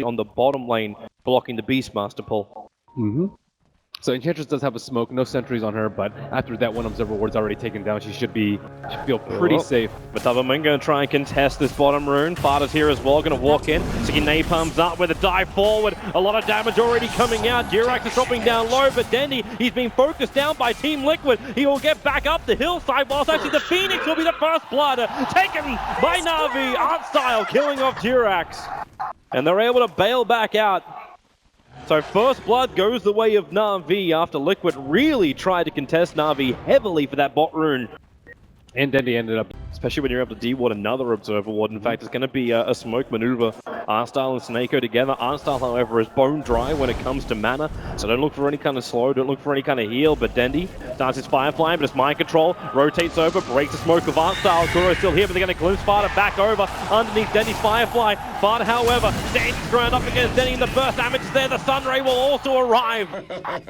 on the bottom lane, blocking the Beastmaster pull. So Enchantress does have a smoke, no sentries on her, but after that one Observer Ward's already taken down, she should feel pretty safe. Matavaman going to try and contest this bottom rune. Fada's here as well, going to walk in. See Napalm's up with a dive forward. A lot of damage already coming out. Durax is dropping down low, but Dendy, he's been focused down by Team Liquid. He will get back up the hillside, whilst actually the Phoenix will be the first blood. Taken by Na'Vi, art style, killing off Durax. And they're able to bail back out. So first blood goes the way of Na'Vi after Liquid really tried to contest Na'Vi heavily for that bot rune. And Dendy ended up, especially when you're able to de-ward another Observer Ward. In fact, it's going to be a smoke maneuver. Arstyle and Snako together. Arstyle, however, is bone dry when it comes to mana, so don't look for any kind of slow, don't look for any kind of heal. But Dendy starts his Firefly, but it's mind control, rotates over, breaks the smoke of Arstyle. Kuro's still here, but they're going to glimpse Fada back over underneath Dendy's Firefly. Fada, however, stands ground up against Dendy, and the burst damage is there. The Sunray will also arrive,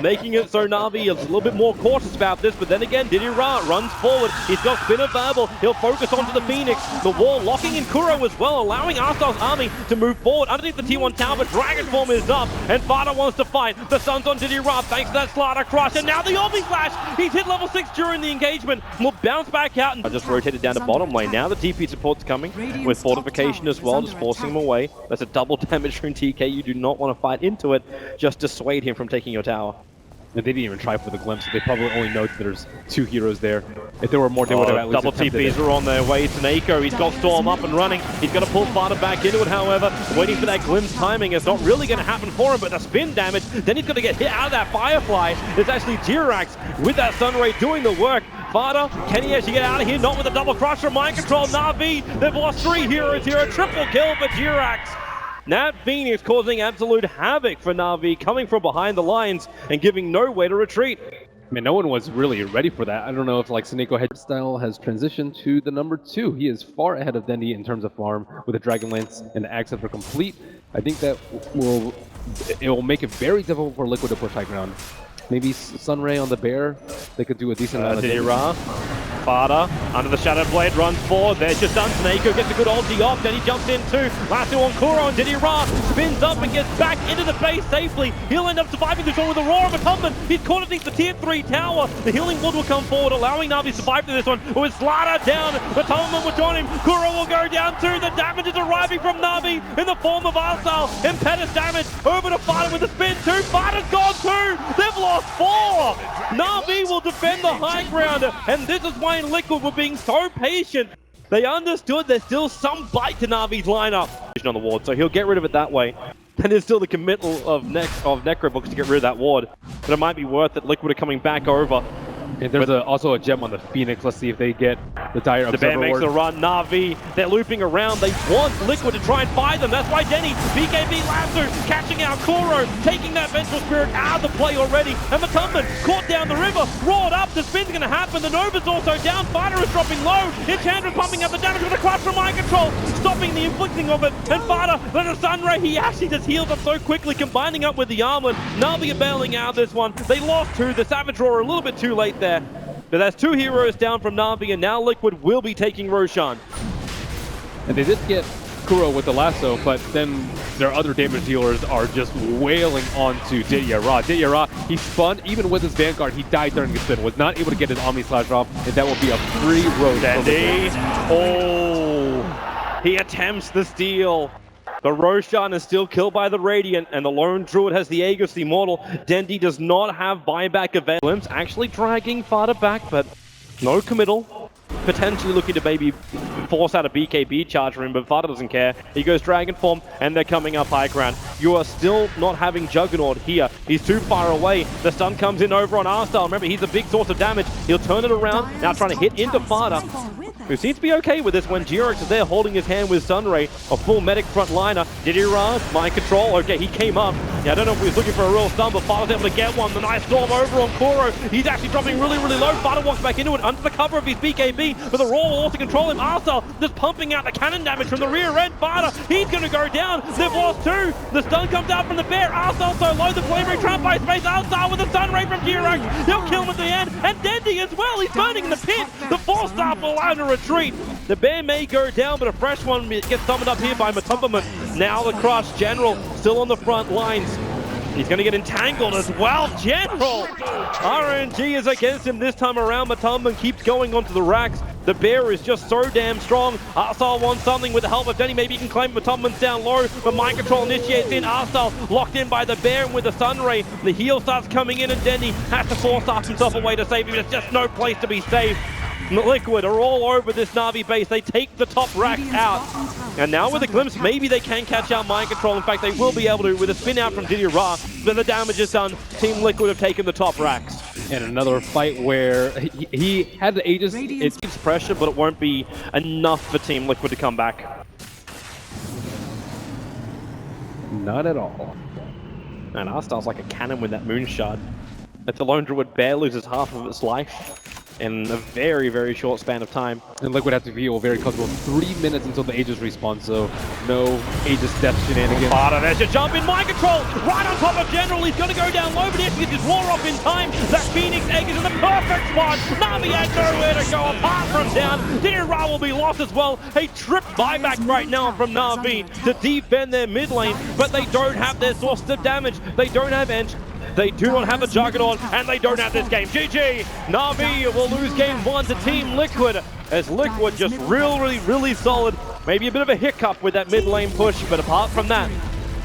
making it so Na'Vi is a little bit more cautious about this. But then again, Diddy Ra runs forward. He's got spin available. He'll focus onto the Phoenix. The wall locking in Kuro as well, allowing Arstyle's army to move forward underneath the T1 tower. But Dragon Form is up, and Fada wants to fight. The sun's on Diddy Ra thanks to that Slaughter Crush, and now the Omni Flash. He's hit level 6 during the engagement. Will bounce back out and just rotated down to bottom lane. Now the TP support's coming with fortification as well, just forcing him away. That's a double damage from TK. You do not want to fight into it. Just dissuade him from taking your tower. And they didn't even try for the glimpse. They probably only know that there's 2 heroes there. If there were more, they would have at least double TPs are on their way. Snako, he's got Storm up and running. He's going to pull Fada back into it, however. Waiting for that glimpse timing. It's not really going to happen for him, but the spin damage, then he's going to get hit out of that Firefly. It's actually Durax with that Sunray doing the work. Fada, can he actually get out of here? Not with a double crush from mind control. Na'Vi, they've lost 3 heroes here. A triple kill for Durax. Nat Phoenix causing absolute havoc for Na'Vi, coming from behind the lines and giving no way to retreat. I mean, no one was really ready for that. I don't know if like Snako head style has transitioned to the number 2. He is far ahead of Dendy in terms of farm with the Dragon Lance and the Axe for complete. I think that will make it very difficult for Liquid to push high ground. Maybe Sunray on the Bear, they could do a decent amount of damage. Fada, under the Shadow Blade, runs forward. There's just done. Snako gets a good ulti off. Then he jumps in too. Last two on Kuro, and Diddy Ra spins up and gets back into the base safely. He'll end up surviving this one with a roar of atonement. He's caught underneath the tier 3 tower. The healing wood will come forward, allowing Na'Vi to survive through this one. With Slaughter down, the atonement will join him. Kuro will go down too. The damage is arriving from Na'Vi in the form of Arstyle. Impetus damage over to Fada with the spin too. Fada's gone too. They've lost 4. Na'Vi will defend the high ground, and this is why Liquid were being so patient. They understood there's still some bite to Na'Vi's lineup on the ward, so he'll get rid of it that way. And there's still the committal of Necrobooks to get rid of that ward, but it might be worth it. Liquid are coming back over. And there's also a gem on the Phoenix. Let's see if they get the Dire Observer Bear makes Ward. a run. Na'Vi, they're looping around. They want Liquid to try and find them. That's why Denny, BKB Lasso, catching out Kuro, taking that Vengeful Spirit out of the play already. And Matumban caught down the river, roared up. The spin's going to happen. The Nova's also down. Fada is dropping low. Enchantress pumping up the damage with a clutch from mind control, stopping the inflicting of it. And Fada, then a Sunray, he actually just heals up so quickly, combining up with the Armlet. Na'Vi are bailing out this one. They lost 2. The Savage Roar a little bit too late there. But that's 2 heroes down from Na'Vi, and now Liquid will be taking Roshan. And they did get Kuro with the lasso, but then their other damage dealers are just wailing onto Diddy Ra. Diddy Ra, he spun, even with his Vanguard, he died during the spin, was not able to get his Omni Slash off, and that will be a free road. Dendy, oh, he attempts the steal. But Roshan is still killed by the Radiant, and the Lone Druid has the Aegis, the Immortal. Dendy does not have buyback event. Glimpse actually dragging Fada back, but no committal. Potentially looking to maybe force out a BKB charge for him, but Fada doesn't care. He goes Dragon Form, and they're coming up high ground. You are still not having Juggernaut here. He's too far away. The stun comes in over on Arstyle. Remember, he's a big source of damage. He'll turn it around, now trying to hit into Fada, who seems to be okay with this when Durax is there holding his hand with Sunray, a full medic frontliner. Diddy Ra, mind control. Okay, he came up. Yeah, I don't know if he was looking for a real stun, but Fada's able to get one. The nice storm over on Kuro. He's actually dropping really, really low. Fada walks back into it under the cover of his BKB, but the Roar will also control him. Arstyle just pumping out the cannon damage from the rear end. Fada, he's going to go down. They've lost 2. The stun comes out from the Bear. Arstyle so low. The flame ray trapped by space. Arstyle with the Sunray from Durax. They'll kill him at the end. And Dendy as well. He's burning in the pit. The 4-star will allow him to retreat. The Bear may go down, but a fresh one gets summoned up here by Matumbaman. Now the Crush General still on the front lines. He's going to get entangled as well. General! RNG is against him this time around. Matumban keeps going onto the racks. The bear is just so damn strong. Arsal wants something with the help of Denny. Maybe he can claim Matumban's down low, but Mind Control initiates in. Arsal locked in by the bear, and with the Sun Ray, the heal starts coming in, and Denny has to force himself away to save him. There's just no place to be safe. Liquid are all over this Na'Vi base. They take the top rack out. And now with a glimpse, maybe they can catch out Mind Control. In fact, they will be able to with a spin out from Didier Ra. But the damage is done. Team Liquid have taken the top racks. And another fight where he had the Aegis. It keeps pressure, but it won't be enough for Team Liquid to come back. Not at all. And Arstal's like a cannon with that Moonshard. If the Lone Druid Bear loses half of its life in a very, very short span of time. And Liquid have to feel very comfortable. 3 minutes until the Aegis respawn, so no Aegis death shenanigans. Farta, there's your jump in Mind Control! Right on top of General, he's gonna go down low, but if he gets his war off in time, that Phoenix Egg is in the perfect spot! Na'Vi had nowhere to go apart from down. Didier Ra will be lost as well. A trip buyback right now from Na'Vi to defend their mid lane, but they don't have their source of damage. They don't have Ench. They do not have a Juggernaut, and they don't have this game. GG! Na'Vi will lose game 1 to Team Liquid, as Liquid just really solid. Maybe a bit of a hiccup with that mid lane push, but apart from that,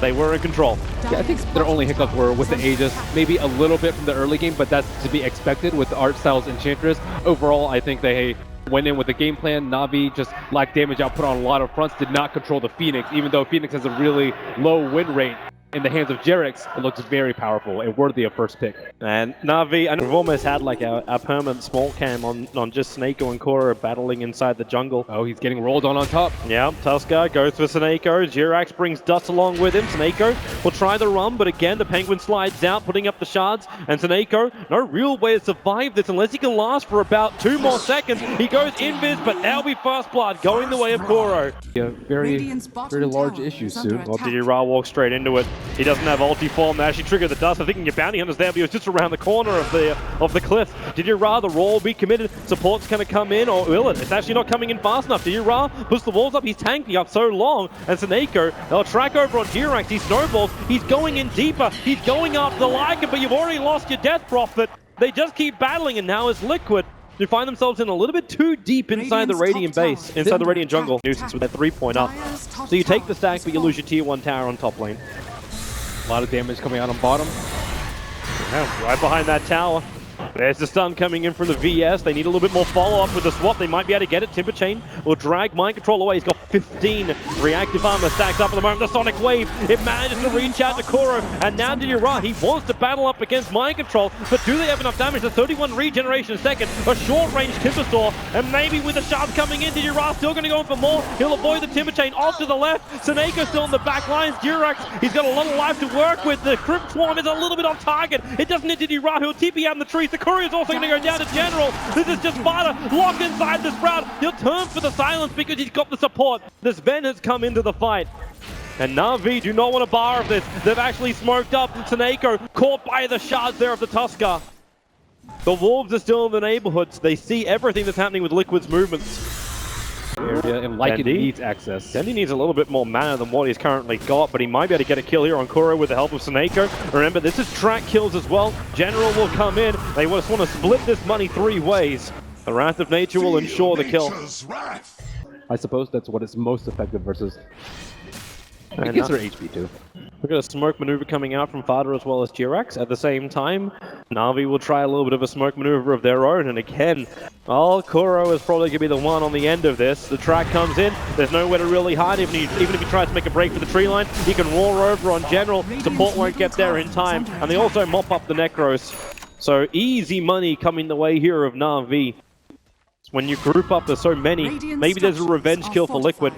they were in control. Yeah, I think their only hiccup were with the Aegis, maybe a little bit from the early game, but that's to be expected with Art Styles Enchantress. Overall, I think they went in with a game plan. Na'Vi just lacked damage output on a lot of fronts, did not control the Phoenix, even though Phoenix has a really low win rate. In the hands of Jerix, it looks very powerful and worthy of first pick. And Na'Vi, and we've almost had like a permanent small cam on just Snako and Kora battling inside the jungle. Oh, he's getting rolled on top. Yeah, Tusker goes for Snako. Jirax brings Dust along with him. Snako will try the run, but again, the Penguin slides out, putting up the shards. And Snako, no real way to survive this unless he can last for about 2 more seconds. He goes invis, but that'll be first blood going the way of Koro. Yeah, very large issues soon. Well, Didier Ra walks straight into it. He doesn't have ulti form to actually trigger the dust. I think your bounty hunter's there, but he was just around the corner of the cliff. Didier Ra, the roll will be committed. Support's going to come in, or will it? It's actually not coming in fast enough. Didier Ra puts the walls up. He's tanking up so long. And Snako, they'll track over on Jirax. He snowballs. He's going in deeper. He's going after the Lycan, but you've already lost your Death Prophet. They just keep battling, and now it's Liquid. They find themselves in a little bit too deep inside the Radiant base, inside the Radiant jungle. Nuisance with their 3-point up. So you take the stack, but you lose your tier 1 tower on top lane. A lot of damage coming out on bottom. Yeah, right behind that tower. There's the stun coming in from the VS. They need a little bit more follow-up with the swap. They might be able to get it. Timber Chain will drag Mind Control away. He's got 15 reactive armor stacked up at the moment. The Sonic Wave, it manages to reach out to Koro. And now Didier Ra, he wants to battle up against Mind Control, but do they have enough damage? The 31 regeneration a second, a short-range Timber Saw, and maybe with the shards coming in, Didier Ra still going to go in for more. He'll avoid the Timber Chain off to the left. Snako still in the back lines. Jirax, he's got a lot of life to work with. The Crypt Swarm is a little bit off target. It doesn't hit Didier Ra, who'll TP out in the trees. The Courier is also going to go down to General. This is just Farta locked inside the Sprout. He'll turn for the silence because he's got the support. This Ven has come into the fight. And Na'Vi do not want a bar of this. They've actually smoked up. Snako caught by the shards there of the Tusker. The Wolves are still in the neighborhoods. They see everything that's happening with Liquid's movements. Area, and like it needs access. Dendy needs a little bit more mana than what he's currently got, but he might be able to get a kill here on Kuro with the help of Snako. Remember, this is track kills as well. General will come in. They just want to split this money 3 ways. The Wrath of Nature will ensure the kill. I suppose that's what is most effective versus... I guess their HP too. We've got a smoke maneuver coming out from Farta as well as Jirax. At the same time, Na'Vi will try a little bit of a smoke maneuver of their own. And again, Kuro is probably going to be the one on the end of this. The track comes in. There's nowhere to really hide. Even if he tries to make a break for the tree line, he can roar over on General. Support won't get there in time. And they also mop up the Necros. So easy money coming the way here of Na'Vi. When you group up, there's so many. Maybe there's a revenge kill for Liquid.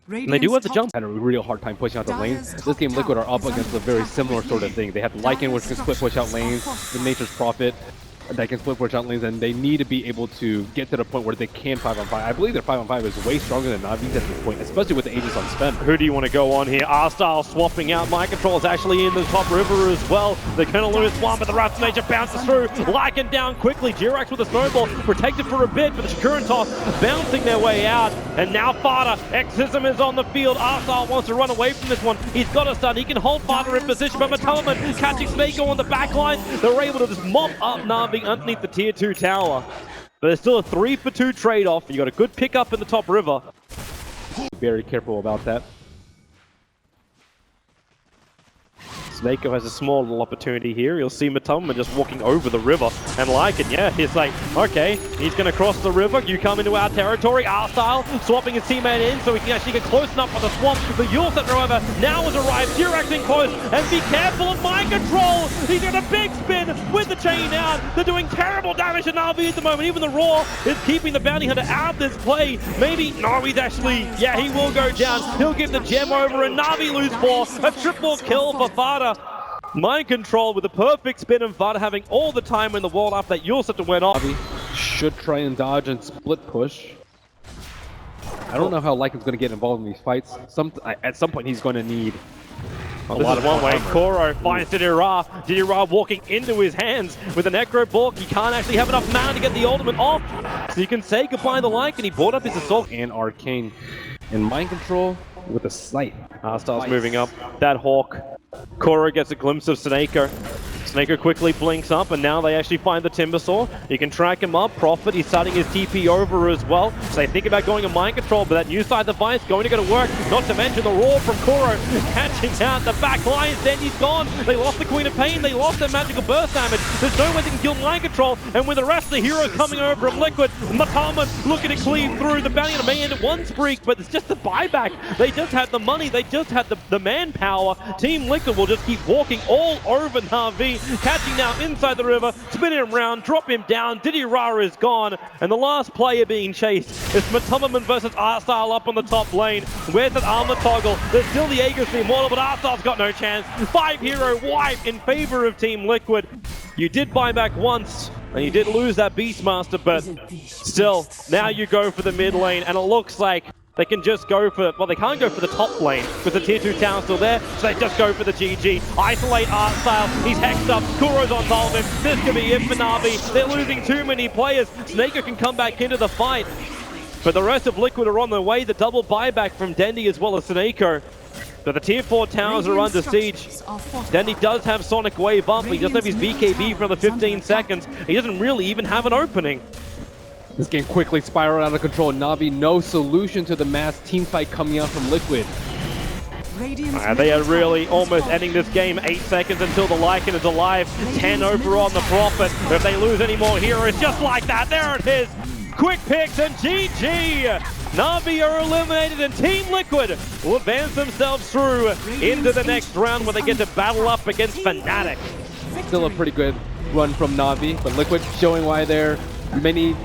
And they do have the jump. Had a real hard time pushing out the lanes. This game, Liquid are up against a very similar sort of thing. They have Lycan, which can split push out lanes, the Nature's Prophet. that can split push out lanes, and they need to be able to get to the point where they can 5-on-5. I believe their 5-on-5 is way stronger than Navi's at this point, especially with the Aegis on Sven. Who do you want to go on here? R-Style swapping out. Mind Control is actually in the top river as well. They're going to lose one, but the Rust Nature bounces through. Lycan down quickly. Jirax with a snowball, protected for a bit, but the Shakuran toss bouncing their way out. And now Fada, Exism is on the field. R-Style wants to run away from this one. He's got a stun. He can hold Fada in position, but Matalaman catching Snako on the back line. They're able to just mop up Na'Vi underneath the tier 2 tower. But there's still a 3-for-2 trade-off. You got a good pickup in the top river. Very careful about that. Snako has a small little opportunity here. You'll see Matalaman just walking over the river. And Lycan, yeah, he's like, okay, he's going to cross the river. You come into our territory. R-Style swapping his teammate in so he can actually get close enough for the swamp. The Yulset, however, now has arrived. Jirax in close. And be careful of Mind Control. He's got a big spin with the chain out. They're doing terrible damage to Na'Vi at the moment. Even the Raw is keeping the Bounty Hunter out of this play. Maybe, no, he's actually, yeah, he will go down. He'll give the gem over and Na'Vi lose 4. A triple kill for Fada. Mind Control with a perfect spin and Vada having all the time in the world after that Yulset went off. Should try and dodge and split push. I don't know how Lycan's going to get involved in these fights. At some point he's going to need a lot of one way. armor. Koro finds Didira. Didira walking into his hands with an Necro Bork. He can't actually have enough mana to get the ultimate off. So you can say goodbye to Lycan. He brought up his assault. And Arcane. And Mind Control with a sight. R-Style's moving up. That Hawk. Koro gets a glimpse of Snako. Snako quickly blinks up, and now they actually find the Timbersaw. You can track him up. Prophet, he's starting his TP over as well. So they think about going to Mind Control, but that new side device going to go to work. Not to mention the roar from Koro catching out the back lines. Then he's gone. They lost the Queen of Pain. They lost their magical burst damage. There's no way they can kill Mind Control. And with the rest of the heroes coming over from Liquid, Matalaman looking to cleave through. The Bounty Hunter may end at one streak, but it's just the buyback. They just had the money. They just had the manpower. Team Liquid will just keep walking all over Na'Vi. Catching now inside the river, spin him around, drop him down. Didira is gone, and the last player being chased is Matalaman versus R-Style up on the top lane. Where's that armor toggle? There's still the Aegis the Immortal, but R-Style's got no chance. 5-hero wipe in favor of Team Liquid. You did buy back once, and you did lose that Beastmaster, but still, now you go for the mid lane, and it looks like they can just go for, well, they can't go for the top lane because the tier 2 tower's still there, so they just go for the GG. Isolate R-Style, he's hexed up, Kuro's on top of him, this could be it for Na'Vi. They're losing too many players. Snako can come back into the fight, but the rest of Liquid are on their way. The double buyback from Dendi as well as Snako. But the tier 4 towers are under siege. Dendi does have Sonic Wave up, he does have his BKB for another 15 seconds. He doesn't really even have an opening. This game quickly spiraled out of control. Na'Vi, no solution to the mass team fight coming out from Liquid. They are really almost ending this game. 8 seconds until the Lycan is alive. 10 over on the Prophet. If they lose any more heroes, just like that, there it is. Quick picks and GG. Na'Vi are eliminated and Team Liquid will advance themselves through into the next round where they get to battle up against Fnatic. Still a pretty good run from Na'Vi, but Liquid showing why they're many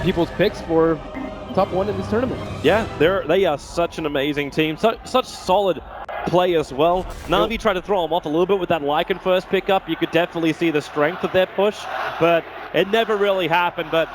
people's picks for top 1 in this tournament. Yeah, they are such an amazing team, such solid play as well. Na'Vi tried to throw them off a little bit with that Lycan first pickup. You could definitely see the strength of their push, but it never really happened. But